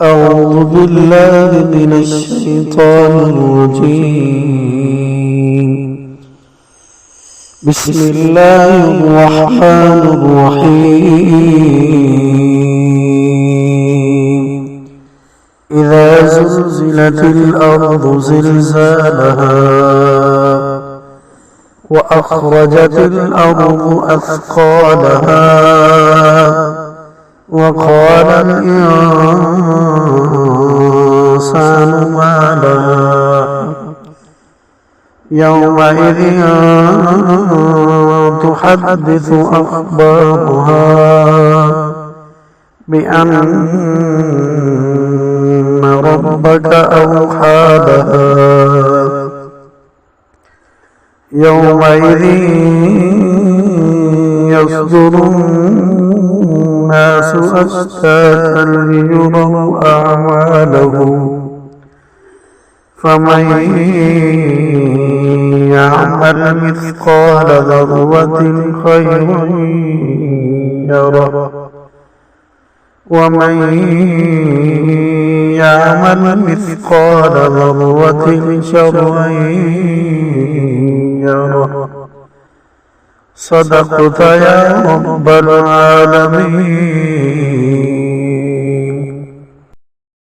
أعوذ بالله من الشيطان الرجيم. بسم الله الرحمن الرحيم. إذا زلزلت الأرض زلزالها وأخرجت الأرض أثقالها وقال الإنسان ما لها يومئذ تحدث أخبارها بأن ربك أوحى لها يومئذ يصدر الناس أشتاتا ليروا أعمالهم فمن يعمل مثقال ذرة خيرا يره ومن يعمل مثقال ذرة شرا يره. صدقت يا رب العالمين.